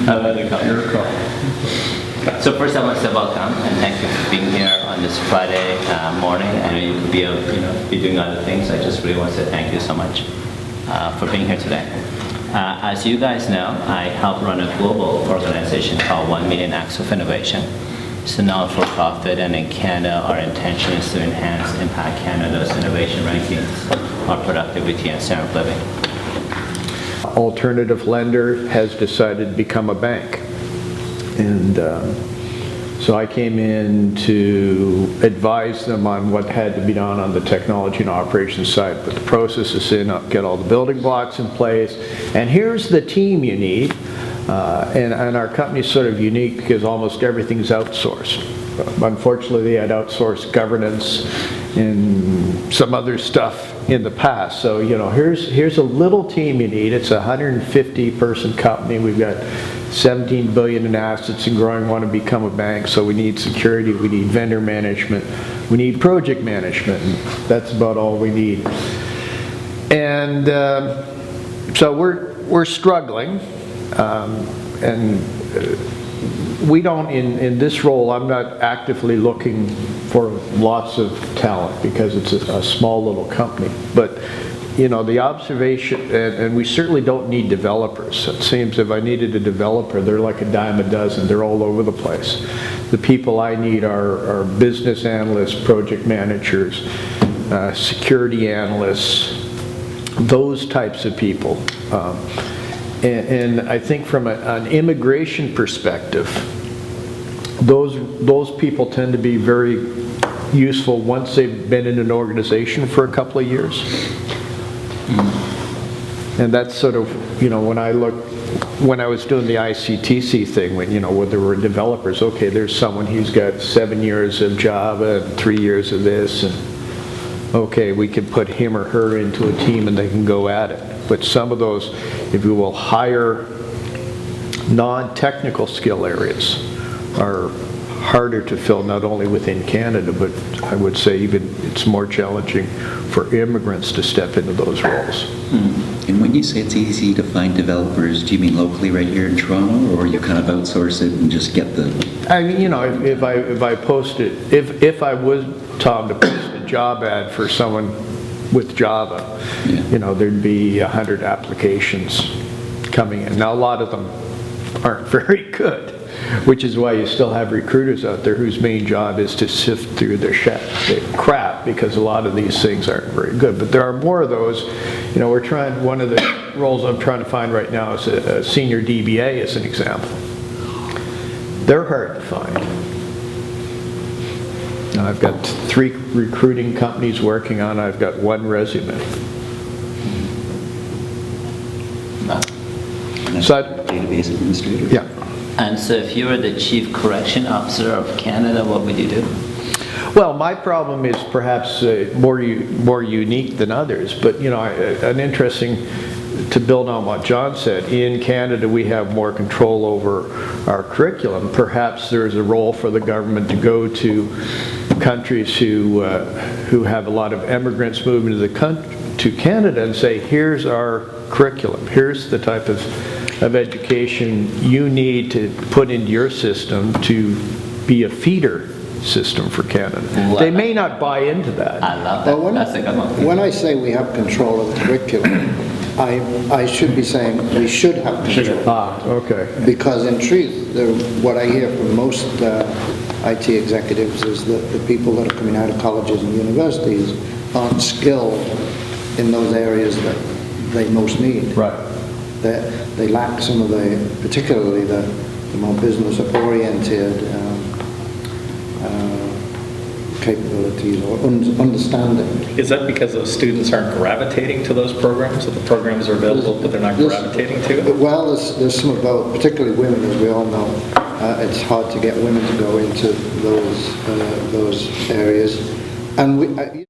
How about the call? So first I want to say welcome and thank you for being here on this Friday morning. I know you could be doing other things. I just really want to say thank you so much for being here today. As you guys know, I help run a global organization called 1 Million Acts of Innovation. It's a non-for-profit, and in Canada, our intention is to enhance Impact Canada's innovation rankings, our productivity and standard of living. Alternative lender has decided to become a bank. And so I came in to advise them on what had to be done on the technology and operations side. Put the processes in, get all the building blocks in place, and here's the team you need. And our company is sort of unique because almost everything's outsourced. Unfortunately, they had outsourced governance and some other stuff in the past. So, here's a little team you need. It's a 150-person company. We've got $17 billion in assets and growing, want to become a bank. So we need security, we need vendor management, we need project management. And that's about all we need. And so we're struggling. We don't, in this role, I'm not actively looking for lots of talent because it's a small little company. But, the observation, and we certainly don't need developers. It seems if I needed a developer, they're like a dime a dozen. They're all over the place. The people I need are business analysts, project managers, security analysts, those types of people. And I think from an immigration perspective, those people tend to be very useful once they've been in an organization for a couple of years. And that's sort of, when I was doing the ICTC thing, when there were developers, okay, there's someone who's got 7 years of Java and 3 years of this, and okay, we can put him or her into a team and they can go at it. But some of those, if you will, higher non-technical skill areas are harder to fill, not only within Canada, but I would say even it's more challenging for immigrants to step into those roles. And when you say it's easy to find developers, do you mean locally right here in Toronto, or you kind of outsource it and just get the... I mean, if I posted, if I was Tom to post a job ad for someone with Java, there'd be 100 applications coming in. Now, a lot of them aren't very good, which is why you still have recruiters out there whose main job is to sift through their crap, because a lot of these things aren't very good. But there are more of those. One of the roles I'm trying to find right now is a senior DBA, as an example. They're hard to find. Now, I've got 3 recruiting companies working on it. I've got 1 resume. So database administrator? Yeah. And so if you were the Chief Correction Officer of Canada, what would you do? Well, my problem is perhaps more unique than others, but an interesting, to build on what John said, in Canada we have more control over our curriculum. Perhaps there's a role for the government to go to countries who have a lot of immigrants moving to Canada and say, here's our curriculum, here's the type of education you need to put into your system to be a feeder system for Canada. They may not buy into that. I love that. Well, That's a good one. when I say we have control of the curriculum, I should be saying we should have control. Okay. Because in truth, what I hear from most IT executives is that the people that are coming out of colleges and universities aren't skilled in those areas that they most need. Right. They lack some of particularly the more business-oriented capabilities or understanding. Is that because those students aren't gravitating to those programs, so the programs are available but they're not gravitating to it? Well, there's some about, particularly women, as we all know, it's hard to get women to go into those areas. And